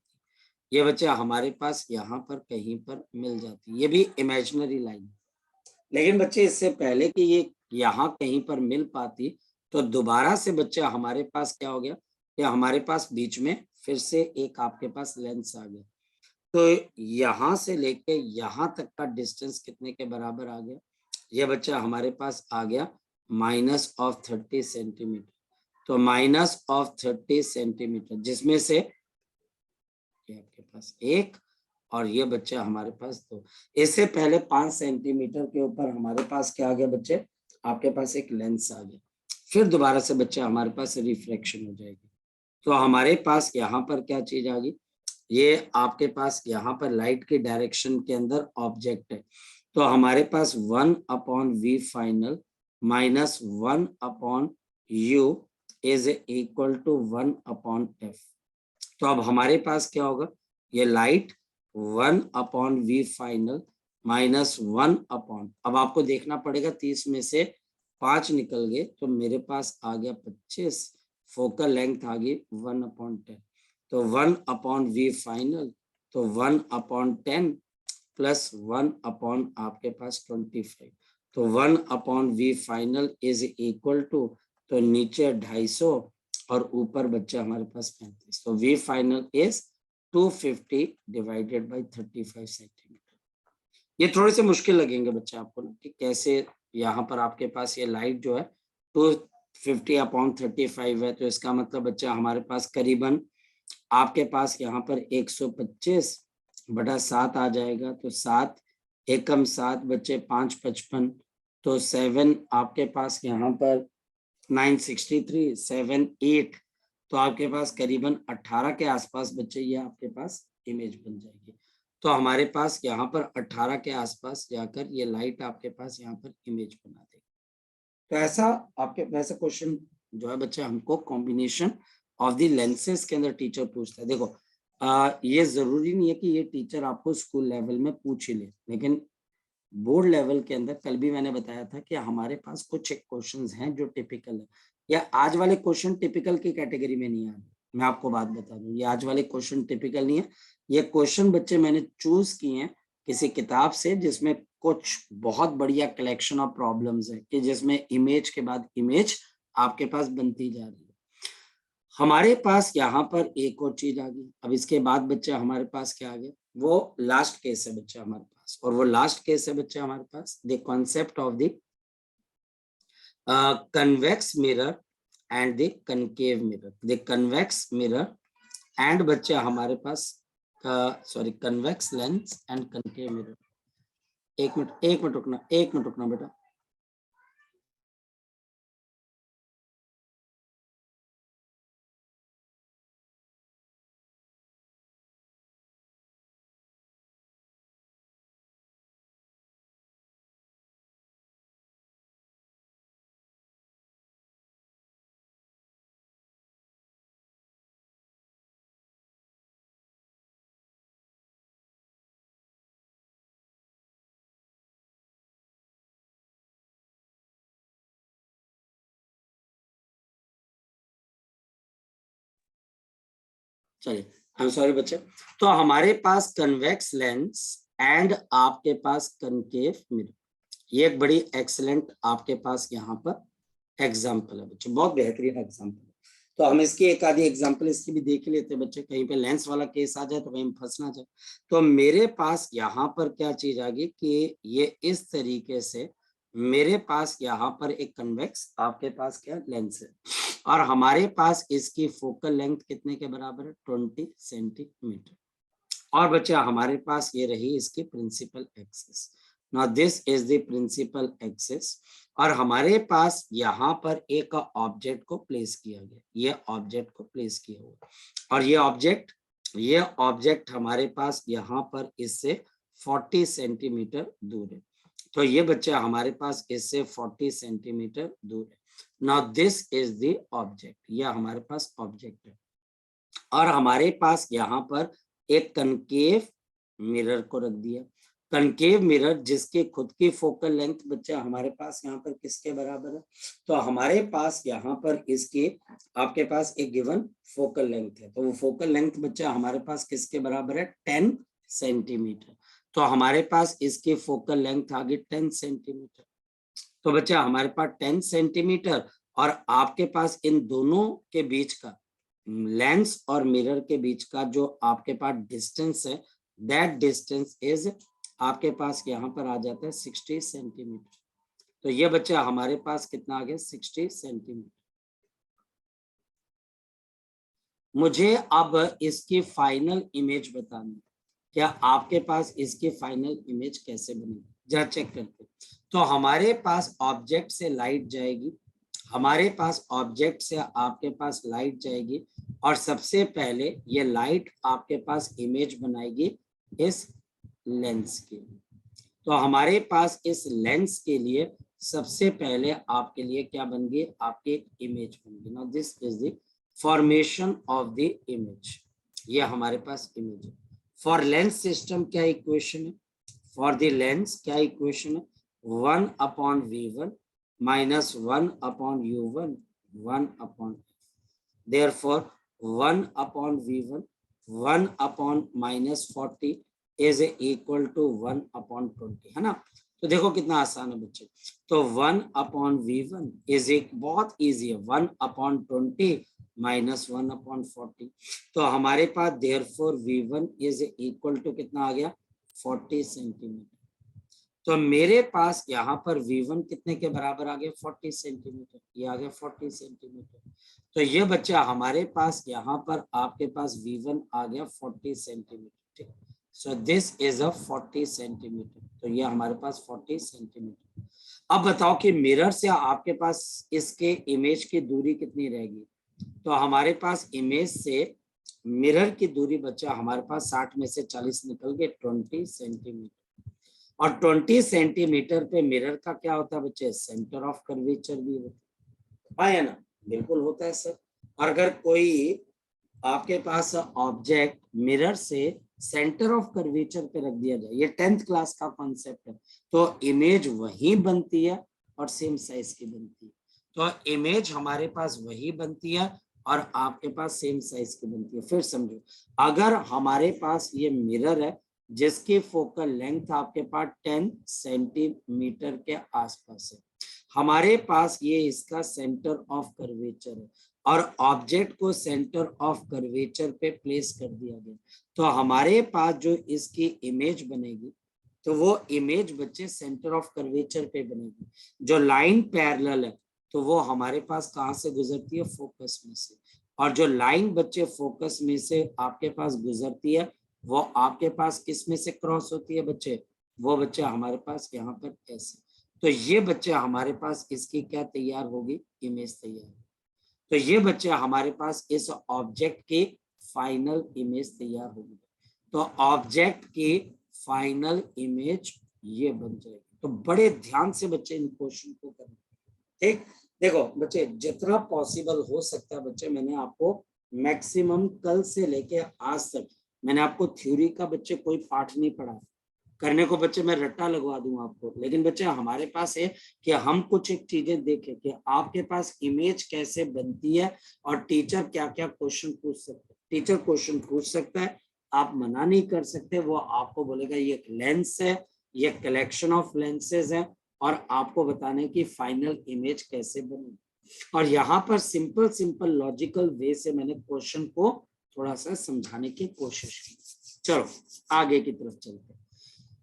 ये बच्चे हमारे पास यहाँ पर कहीं पर मिल जाती है, ये भी इमेजिनरी लाइन। लेकिन बच्चे इससे पहले कि ये यहाँ कहीं पर मिल पाती, तो दोबारा से बच्चे हमारे पास क्या हो गया, कि हमारे पास बीच में फिर से एक आपके पास लेंस आ गया। तो यहाँ से लेके यहाँ तक का डिस्टेंस कितने के बराबर आ गया, ये बच्चा हमारे पास आ गया -30 सेंटीमीटर। तो -30 सेंटीमीटर, जिसमें से ये आपके पास 1, और ये बच्चा हमारे पास 2। इससे पहले 5 सेंटीमीटर के ऊपर हमारे पास क्या आ गया बच्चे, आपके पास एक लेंस आ गया, फिर दोबारा से बच्चा हमारे पास रिफ्रैक्शन हो जाएगी। तो हमारे पास यहाँ पर क्या चीज आ गई, ये आपके पास यहाँ पर लाइट के डायरेक्शन के अंदर ऑब्जेक्ट है, तो हमारे पास 1/v final -1/u is equal to 1/f। तो अब हमारे पास क्या होगा, ये लाइट 1/v फाइनल -1/, अब आपको देखना पड़ेगा 30 में से 5 निकल गए, तो मेरे पास आ गया 25, फोकल लेंथ आ गई 1/10। तो 1/v फाइनल, तो 1/10 प्लस 1 अपॉन आपके पास 25, तो 1 upon v final is equal to, तो नीचे 250 और ऊपर बच्चा हमारे पास 35, तो v final is 250 divided by 35 centimetre. ये थोड़े से मुश्किल लगेंगे बच्चा आपको ना, कि कैसे यहाँ पर आपके पास ये लाइट जो है 250 अपॉन 35 है, तो इसका मतलब बच्चा हमारे पास करीबन आपके पास यहाँ पर 125/7 आ जाएगा, तो 7 एकम 7 बच्चे 5 55, तो 7 आपके पास यहाँ पर 963 7 8, तो आपके पास करीबन 18 के आसपास बच्चे ये आपके पास इमेज बन जाएगी। तो हमारे पास यहाँ पर 18 के आसपास जाकर ये लाइट आपके पास यहाँ पर इमेज बना देगी। तो ऐसा आपके वैसा क्वेश्चन जो है बच्चे हमको कॉम्बिनेशन ऑफ द लेंसेज के अंदर टीचर पूछता है। देखो ये जरूरी नहीं है कि ये टीचर आपको स्कूल लेवल में पूछ ही ले, लेकिन बोर्ड लेवल के अंदर कल भी मैंने बताया था कि हमारे पास कुछ एक क्वेश्चंस हैं जो टिपिकल है, या आज वाले क्वेश्चन टिपिकल की कैटेगरी में नहीं आ रहे। मैं आपको बात बता दूं, ये आज वाले क्वेश्चन टिपिकल नहीं है, ये क्वेश्चन बच्चे मैंने चूज किए हैं किसी किताब से जिसमें कुछ बहुत बढ़िया कलेक्शन ऑफ प्रॉब्लम्स है, कि जिसमें इमेज के बाद इमेज आपके पास बनती जा रही है। हमारे पास यहाँ पर एक और चीज आ गई। अब इसके बाद बच्चा हमारे पास क्या आ गया, वो लास्ट केस है बच्चा हमारे पास, और वो लास्ट केस है बच्चा हमारे पास the concept of the convex mirror and the concave mirror. The convex mirror and बच्चा हमारे पास sorry convex lens and concave mirror. एक मिनट रुकना बेटा। चलिए, आई एम सॉरी बच्चे। तो हमारे पास कन्वेक्स लेंस एंड आपके पास कनकेव मिरर, ये एक बड़ी एक्सीलेंट आपके पास यहाँ पर एग्जाम्पल है बच्चे, बहुत बेहतरीन एग्जाम्पल है। तो हम इसकी एक आधी एग्जाम्पल इसकी भी देख लेते हैं बच्चे, कहीं पे लेंस वाला केस आ जाए तो कहीं फंस ना जाए। तो मेरे पास यहाँ पर क्या चीज आ गई कि ये इस तरीके से मेरे पास यहाँ पर एक कन्वेक्स आपके पास क्या लेंस है, और हमारे पास इसकी फोकल लेंथ कितने के बराबर है, 20 सेंटीमीटर। और बच्चा हमारे पास ये रही इसकी principal axis. Now this is the principal axis, और हमारे पास यहाँ पर एक ऑब्जेक्ट को प्लेस किया गया, ये ऑब्जेक्ट को प्लेस किया हुआ, और ये ऑब्जेक्ट हमारे पास यहाँ पर इससे 40 सेंटीमीटर दूर है। तो ये बच्चा हमारे पास इससे 40 सेंटीमीटर दूर है। Now this is the object, ये हमारे पास ऑब्जेक्ट है, और हमारे पास यहाँ पर एक कनकेव मिरर को रख दिया। कनकेव मिरर जिसके खुद की फोकल लेंथ बच्चा हमारे पास यहाँ पर किसके बराबर है, तो हमारे पास यहाँ पर इसके आपके पास एक गिवन फोकल लेंथ है, तो वो फोकल लेंथ बच्चा हमारे पास किसके बराबर है, 10 सेंटीमीटर। तो हमारे पास इसकी फोकल लेंथ आ गई 10 सेंटीमीटर। तो बच्चा हमारे पास 10 सेंटीमीटर, और आपके पास इन दोनों के बीच का लेंस और मिरर के बीच का जो आपके पास डिस्टेंस है, दैट डिस्टेंस इज आपके पास यहाँ पर आ जाता है 60 सेंटीमीटर। तो ये बच्चा हमारे पास कितना आ गया, 60 सेंटीमीटर। मुझे अब इसकी फाइनल इमेज बतानी है, क्या आपके पास इसकी फाइनल इमेज कैसे बनेगी, जरा चेक करते हैं। तो हमारे पास ऑब्जेक्ट से लाइट जाएगी, हमारे पास ऑब्जेक्ट से आपके पास लाइट जाएगी, और सबसे पहले ये लाइट आपके पास इमेज बनाएगी इस लेंस की। तो हमारे पास इस लेंस के लिए सबसे पहले आपके लिए क्या बन गई, आपकी एक इमेज बन गई। Now this is the formation of the image, ये हमारे पास इमेज है। फॉर लेंस सिस्टम क्या इक्वेशन है, फॉर द लेंस क्या इक्वेशन है, 1/v1 minus 1/u1 1/f. Therefore 1/v1 1 upon minus 40 is equal to 1/20, है ना। तो देखो कितना आसान है बच्चे। तो 1/V1 इज एक बहुत इजी है, 1/20 माइनस 1/40। तो हमारे पास therefore V1 is equal to कितना आ गया, 40 सेंटीमीटर। तो मेरे पास यहाँ पर V1 कितने के बराबर आ गया, 40 सेंटीमीटर। ये आ गया 40 सेंटीमीटर। तो ये बच्चा हमारे पास यहाँ पर आपके पास V1 आ गया 40 सेंटीमीटर। ठीक, so this is a 40 centimetre. तो ये हमारे पास 40 सेंटीमीटर। अब बताओ कि मिरर से आपके पास इसके इमेज की दूरी कितनी रहेगी। तो हमारे पास इमेज से मिरर की दूरी बच्चा हमारे पास 60 में से 40 निकल गए, 20 सेंटीमीटर। और 20 सेंटीमीटर पे मिरर का क्या होता है बच्चे, सेंटर ऑफ कर्वेचर भी होता है ना, बिल्कुल होता है सर। और अगर कोई आपके पास ऑब्जेक्ट मिरर से सेंटर ऑफ कर्वेचर पे रख दिया जाए, ये 10th क्लास का कॉन्सेप्ट है, तो इमेज वही बनती है और सेम साइज की बनती है। तो इमेज हमारे पास वही बनती है और आपके पास सेम साइज की बनती है। फिर समझो, अगर हमारे पास ये मिरर है जिसकी फोकल लेंथ आपके पास 10 सेंटीमीटर के आसपास है, हमारे पास ये इसका सेंटर ऑफ कर्वेचर है और ऑब्जेक्ट को सेंटर ऑफ कर्वेचर पे प्लेस कर दिया गया, तो हमारे पास जो इसकी इमेज बनेगी, तो वो इमेज बच्चे सेंटर ऑफ कर्वेचर पे बनेगी। जो लाइन पैरेलल है तो वो हमारे पास कहाँ से गुजरती है, फोकस में से। और जो लाइन बच्चे फोकस में से आपके पास गुजरती है, वो आपके पास किस में से क्रॉस होती है बच्चे, वो बच्चे हमारे पास यहाँ पर ऐसे। तो ये बच्चे हमारे पास इसकी क्या तैयार होगी, इमेज तैयार। तो ये बच्चे हमारे पास इस ऑब्जेक्ट की फाइनल इमेज तैयार होगी। तो ऑब्जेक्ट की फाइनल इमेज ये बन जाएगी। तो बड़े ध्यान से बच्चे इन क्वेश्चन को करना। ठीक, देखो बच्चे जितना पॉसिबल हो सकता है बच्चे, मैंने आपको मैक्सिमम कल से लेके आज तक मैंने आपको थ्योरी का बच्चे कोई पाठ नहीं पढ़ा करने को बच्चे, मैं रट्टा लगवा दूं आपको। लेकिन बच्चे हमारे पास है कि हम कुछ एक चीजें देखें कि आपके पास इमेज कैसे बनती है और टीचर क्या क्या क्वेश्चन पूछ सकते हैं। टीचर क्वेश्चन पूछ सकता है, आप मना नहीं कर सकते। वो आपको बोलेगा ये एक लेंस है, ये कलेक्शन ऑफ लेंसेज है और आपको बताने की फाइनल इमेज कैसे बनी। और यहाँ पर सिंपल सिंपल लॉजिकल वे से मैंने क्वेश्चन को थोड़ा सा समझाने की कोशिश की। चलो आगे की तरफ चलते हैं।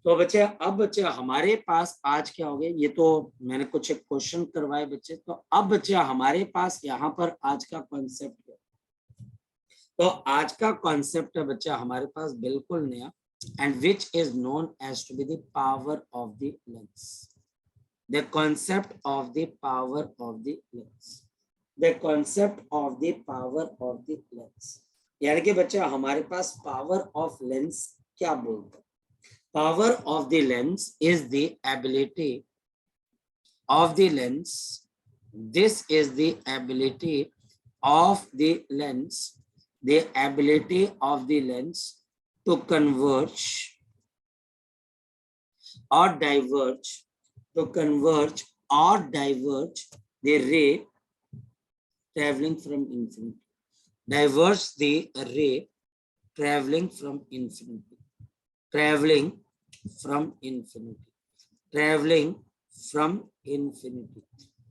तो बच्चे अब बच्चे हमारे पास आज क्या हो गया, ये तो मैंने कुछ एक क्वेश्चन करवाए बच्चे। तो अब बच्चे हमारे पास यहाँ पर आज का कॉन्सेप्ट है। तो आज का कॉन्सेप्ट है बच्चा हमारे पास बिल्कुल नया, and which is known as to be the power of the lens. The concept of the power of the lens, the concept of the power of the lens. यानी कि बच्चा हमारे पास पावर ऑफ लेंस क्या बोलते हैं। Power of the lens is the ability of the lens. This is the ability of the lens, the ability of the lens to converge or diverge, to converge or diverge the ray traveling from infinity. Diverge the ray traveling from infinity. Traveling from infinity, traveling from infinity,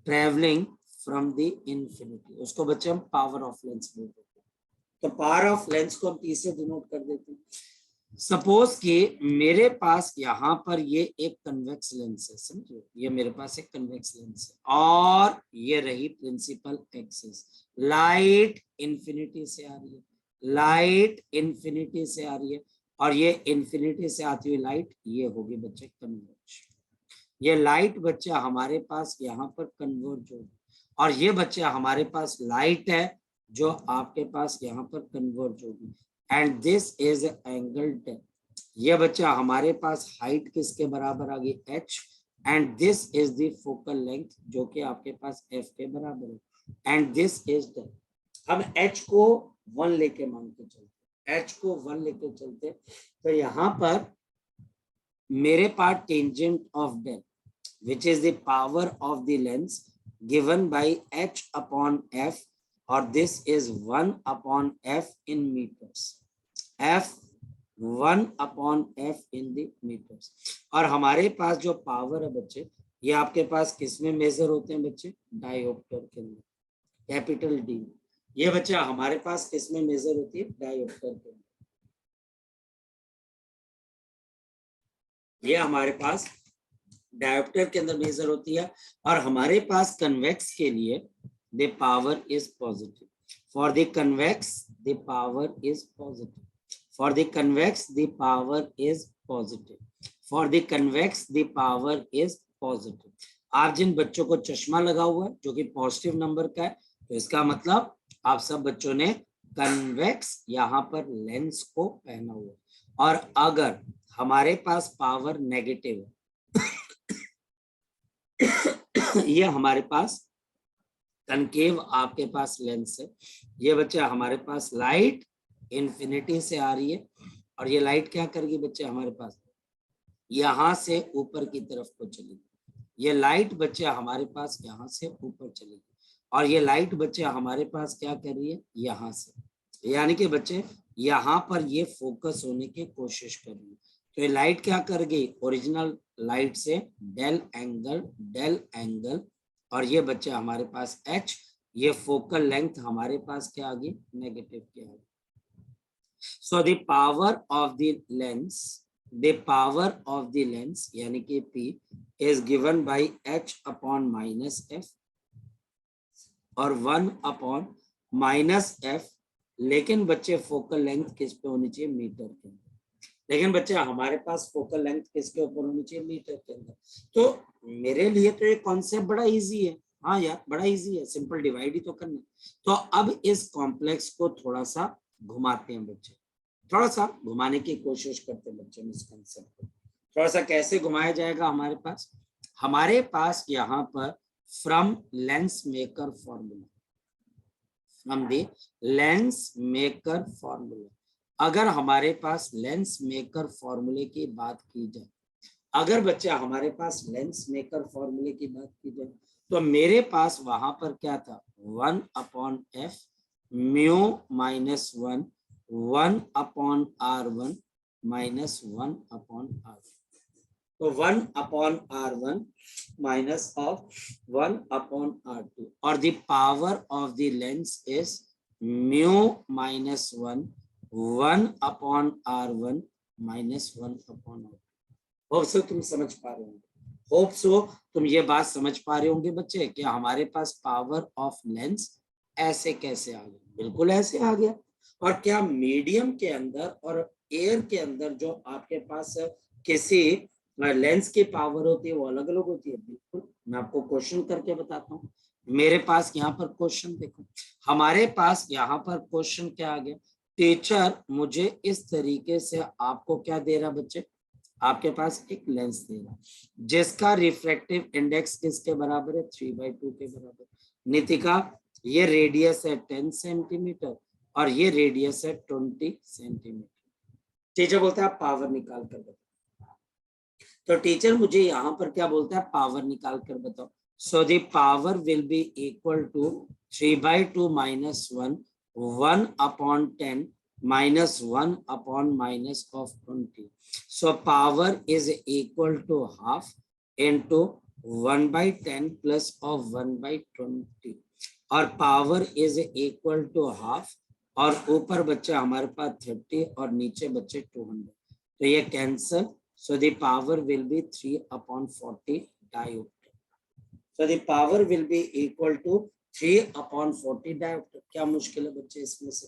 traveling from the infinity, उसको बच्चे हम power of lens बोलते हैं। तो power of lens को हम से denote कर देते हैं। सपोज कि मेरे पास यहाँ पर ये एक कन्वेक्स लेंस है, समझो ये मेरे पास एक कन्वेक्स लेंस है और ये रही प्रिंसिपल एक्सिस। लाइट इंफिनिटी से आ रही है, लाइट इंफिनिटी से आ रही है और ये इंफिनिटी से आती हुई लाइट ये होगी बच्चे कन्वर्ज। ये लाइट बच्चे हमारे पास यहाँ पर कन्वर्ज होगी और ये बच्चे हमारे पास लाइट है जो आपके पास यहाँ पर कन्वर्ज होगी। And this is angle depth. ये बच्चा हमारे पास हाइट किसके बराबर आ गई, h, and this is the focal length जो कि आपके पास f के बराबर है। And this is depth. हम h को 1 लेके मान के चलते, h को 1 लेके चलते, तो यहाँ पर मेरे पास tangent of depth which is the power of the lens given by h upon f और this is 1 upon f in metres. f 1/f in the metres. और हमारे पास जो पावर है बच्चे, ये आपके पास किस में मेजर होते हैं बच्चे? डायोप्टर के अंदर, कैपिटल डी। ये बच्चे हमारे पास किस में मेजर होती है? डायोप्टर के अंदर। ये हमारे पास डायोप्टर के अंदर मेजर होती है। और हमारे पास कन्वेक्स के लिए the power is positive. For the convex the power is positive. For the convex the power is positive. For the convex the power is positive. आप जिन बच्चों को चश्मा लगा हुआ है जो कि पॉजिटिव नंबर का है, तो इसका मतलब आप सब बच्चों ने कन्वेक्स यहाँ पर लेंस को पहना हुआ है। और अगर हमारे पास पावर नेगेटिव है, ये हमारे पास कनकेव आपके पास लेंस है। ये बच्चे हमारे पास लाइट इन्फिनिटी से आ रही है, और ये लाइट क्या करेगी बच्चे हमारे पास? यहां से ऊपर की तरफ को चलेगी। ये लाइट बच्चे हमारे पास यहाँ से ऊपर चलेगी, और ये लाइट बच्चे हमारे पास क्या कर रही है? यहाँ से। यानी कि बच्चे यहाँ पर ये फोकस होने की कोशिश कर रही है। तो ये लाइट क्या कर गई? ओरिजिनल लाइट से डेल एंगल, और ये बच्चे हमारे पास h, ये फोकल लेंथ हमारे पास क्या आ गई? नेगेटिव के आ गई। सो the power of the lens, the power of the lens यानी कि P is given by h upon minus f और 1 upon minus f। लेकिन बच्चे फोकल लेंथ किस पे होनी चाहिए? मीटर के अंदर। लेकिन बच्चे हमारे पास फोकल लेंथ किसके ऊपर होनी चाहिए? मीटर के अंदर। तो मेरे लिए तो ये कॉन्सेप्ट बड़ा इजी है। हाँ यार, बड़ा इजी है, सिंपल डिवाइड ही तो करना। तो अब इस कॉम्प्लेक्स को थोड़ा सा घुमाते हैं बच्चे, थोड़ा सा घुमाने की कोशिश करते हैं बच्चों। इस कंसेप्ट को थोड़ा सा कैसे घुमाया जाएगा? हमारे पास यहाँ पर from lens maker formula, from the lens maker formula, अगर हमारे पास लेंस मेकर फॉर्मूले की बात की जाए, अगर बच्चा हमारे पास लेंस मेकर फॉर्मूले की बात की जाए, तो मेरे पास वहां पर क्या था? 1/f mu minus 1 1/r1 minus 1/r1। तो 1/r1 माइनस ऑफ 1/r2, और the power of the lens is mu minus 1 1/r1 minus 1/r2। Hope so तुम समझ पा रहे होंगे, होप सो तुम ये बात समझ पा रहे होंगे बच्चे कि हमारे पास पावर ऑफ लेंस ऐसे कैसे आ गया? बिल्कुल ऐसे आ गया। और क्या मीडियम के अंदर और एयर के अंदर जो आपके पास किसी लेंस की पावर होती है वो अलग अलग होती है? बिल्कुल। मैं आपको क्वेश्चन करके बताता हूँ। मेरे पास यहाँ पर क्वेश्चन देखो, हमारे पास यहाँ पर क्वेश्चन क्या आ गया? टीचर मुझे इस तरीके से आपको क्या दे रहा बच्चे? आपके पास एक लेंस दे रहा जिसका रिफ्रैक्टिव इंडेक्स किसके बराबर है? 3/2 के बराबर। नितिका, ये रेडियस है 10 सेंटीमीटर और ये रेडियस है 20 सेंटीमीटर। टीचर बोलता है पावर निकाल कर बताओ। तो टीचर मुझे यहाँ पर क्या बोलता है? पावर निकाल कर बताओ। So the power will be equal to 3/2 minus 1 1/10 minus 1 upon minus of 20. So power is equal to half into 1/10 plus of 1/20 और power is equal to half, और ऊपर बच्चा हमारे पास 30 और नीचे बच्चे 200, तो ये cancel. So the power will be 3/40 dioptre. So the power will be equal to 3/40 dioptre. क्या मुश्किल है बच्चे इसमें से?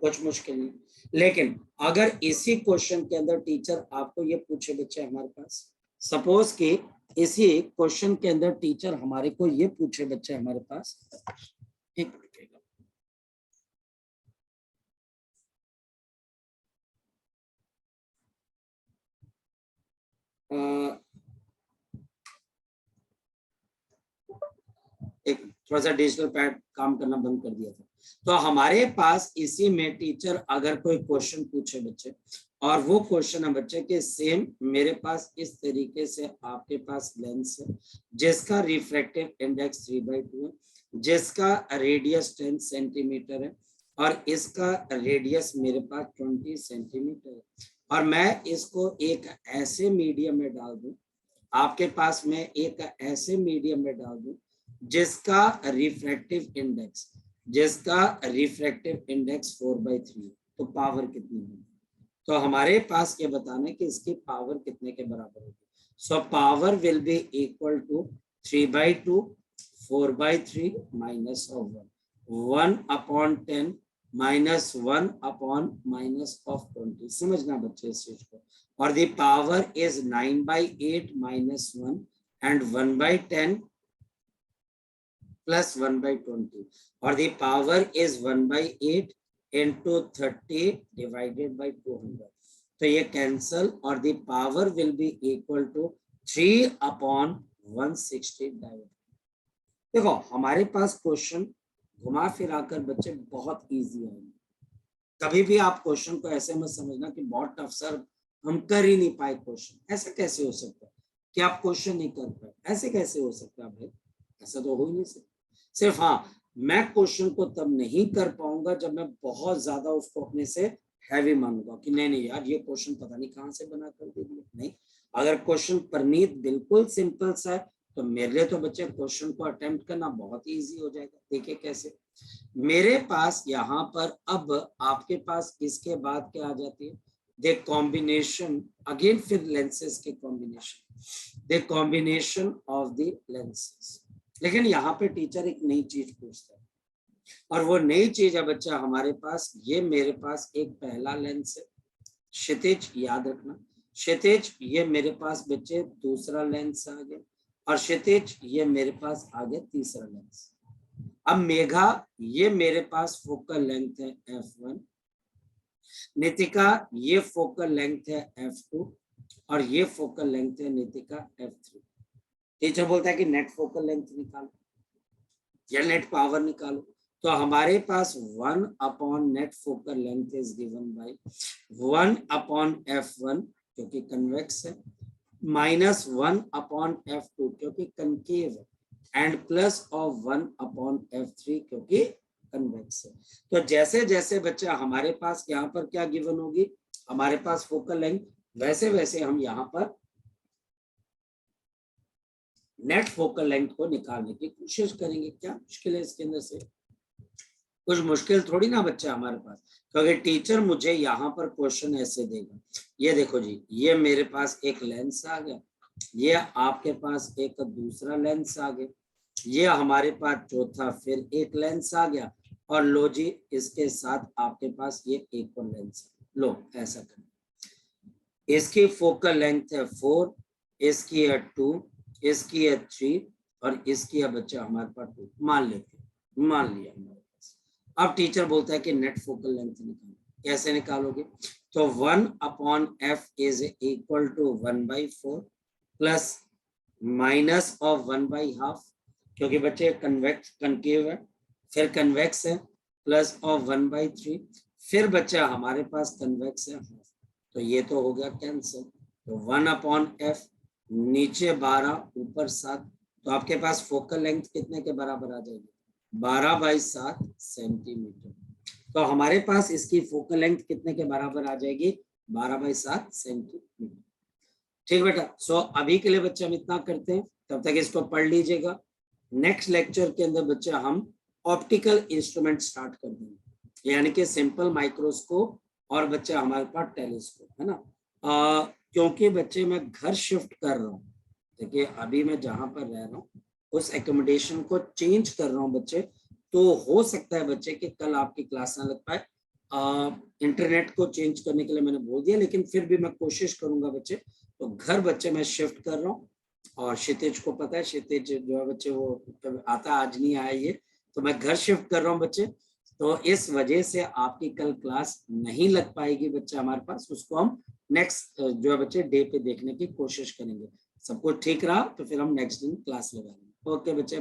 कुछ मुश्किल नहीं। लेकिन अगर इसी क्वेश्चन के अंदर टीचर आपको ये पूछे बच्चे हमारे पास, सपोज कि इसी क्वेश्चन के अंदर टीचर हमारे को ये पूछे बच्चे हमारे पास, एक थोड़ा सा डिजिटल पैड काम करना बंद कर दिया था। तो हमारे पास इसी में टीचर अगर कोई क्वेश्चन पूछे बच्चे, और वो क्वेश्चन है बच्चे के सेम मेरे पास इस तरीके से आपके पास लेंस है जिसका रिफ्रैक्टिव इंडेक्स 3/2 है, जिसका रेडियस 10 सेंटीमीटर है और इसका रेडियस मेरे पास 20 सेंटीमीटर है, और मैं इसको एक ऐसे मीडियम में डाल दूं, आपके पास मैं एक ऐसे मीडियम में डाल दूं जिसका रिफ्रैक्टिव इंडेक्स 4/3, तो पावर कितनी होगी? तो हमारे पास ये बताना है कि इसकी पावर कितने के बराबर होगी। So power will be equal to 3/2, 4/3 minus of 1/10 minus 1/-20। समझना बच्चे इस चीज को। और the power is 9/8 minus 1 and 1/10 plus 1/20, और the power is 1/8 into 30 divided by 200। तो ये कैंसल और the power will be equal to 3/160 divide. देखो हमारे पास क्वेश्चन घुमा फिराकर बच्चे बहुत इजी आएंगे। कभी भी आप क्वेश्चन को ऐसे मत समझना कि बहुत टफ सर हम कर ही नहीं पाए क्वेश्चन। ऐसा कैसे हो सकता है कि आप क्वेश्चन नहीं कर पाए? ऐसे कैसे हो सकता है भाई? ऐसा तो हो ही नहीं सकता। सिर्फ हाँ, मैं क्वेश्चन को तब नहीं कर पाऊंगा जब मैं बहुत ज्यादा उसको अपने से हैवी मानूंगा कि नहीं नहीं यार ये क्वेश्चन पता नहीं कहाँ से बना कर दे दिया। नहीं, अगर क्वेश्चन परनीत बिल्कुल सिंपल सा है तो मेरे लिए तो बच्चे क्वेश्चन को अटेम्प्ट करना बहुत ही ईजी हो जाएगा। देखिए कैसे। मेरे पास यहाँ पर अब आपके पास इसके बाद क्या आ जाती है, द कॉम्बिनेशन, अगेन फिर लेंसेज के combination, the combination of the lenses. लेकिन यहाँ पे टीचर एक नई चीज पूछता है, और वो नई चीज है बच्चा हमारे पास, ये मेरे पास एक पहला लेंस है क्षितिज, याद रखना क्षितिज, ये मेरे पास बच्चे दूसरा लेंस आ गया, और क्षितिज ये मेरे पास आ गया तीसरा लेंस। अब मेघा ये मेरे पास फोकल लेंथ है f1, नितिका ये फोकल लेंथ है f2, और ये फोकल लेंथ है नितिका f3। टीचर बोलता है कि नेट फोकल लेंथ निकालो या नेट पावर निकालो, तो हमारे पास 1 net focal length is given by 1/f1 क्योंकि कन्वेक्स है, माइनस 1/f2 क्योंकि कनकेव है, एंड प्लस ऑफ 1/f3 क्योंकि कन्वेक्स है। तो जैसे जैसे बच्चा हमारे पास यहाँ पर क्या गिवन होगी, हमारे पास फोकल लेंथ, वैसे वैसे हम यहाँ पर नेट फोकल लेंथ को निकालने की कोशिश करेंगे। क्या मुश्किल है इसके अंदर से? कुछ मुश्किल थोड़ी ना बच्चा हमारे पास, क्योंकि टीचर मुझे यहाँ पर क्वेश्चन ऐसे देगा। ये देखो जी, ये मेरे पास एक लेंस आ गया, ये आपके पास एक दूसरा लेंस आ गया, ये हमारे पास चौथा फिर एक लेंस आ गया, और लो जी इसके साथ आपके पास ये एक और लेंस। लो ऐसा करें, इसकी फोकल लेंथ है 4, इसकी है 2, इसकी है 3, और इसकी है बच्चा हमारे पास 2। मान लेते हैं, मान लिया हमारे पास। अब टीचर बोलता है कि नेट फोकल लेंथ निकालो। कैसे निकालोगे? तो 1/f is equal to 1/4 plus minus of 1/2, क्योंकि बच्चे कन्वेक्स कनकेव है, फिर कन्वेक्स है, प्लस ऑफ 1/3, फिर बच्चा हमारे पास कन्वेक्स है, तो ये तो हो गया कैंसिल। तो 1/f, नीचे 12 ऊपर 7, तो आपके पास फोकल लेंथ कितने के बराबर आ जाएगी? 12/7 सेंटीमीटर। तो हमारे पास इसकी फोकल लेंथ कितने के बराबर आ जाएगी? 12/7 सेंटीमीटर। ठीक बेटा। सो अभी के लिए बच्चे हम इतना करते हैं, तब तक इसको पढ़ लीजिएगा। नेक्स्ट लेक्चर के अंदर बच्चे हम ऑप्टिकल इंस्ट्रूमेंट स्टार्ट कर देंगे, यानी कि सिंपल माइक्रोस्कोप और बच्चे हमारे पास टेलीस्कोप है ना। क्योंकि बच्चे मैं घर शिफ्ट कर रहा हूँ, देखिए अभी मैं जहाँ पर रह रहा हूँ उस एकोमोडेशन को चेंज कर रहा हूँ बच्चे, तो हो सकता है बच्चे कि कल आपकी क्लास ना लग पाए। इंटरनेट को चेंज करने के लिए मैंने बोल दिया, लेकिन फिर भी मैं कोशिश करूंगा बच्चे। तो घर बच्चे मैं शिफ्ट कर रहा हूँ, और क्षितिज को पता है, क्षितिज जो है बच्चे वो आता आज नहीं आया ये, तो मैं घर शिफ्ट कर रहा हूँ बच्चे। तो इस वजह से आपकी कल क्लास नहीं लग पाएगी बच्चे हमारे पास, उसको हम नेक्स्ट जो है बच्चे डे पे देखने की कोशिश करेंगे। सब कुछ ठीक रहा तो फिर हम नेक्स्ट दिन क्लास लगाएंगे। ओके बच्चे।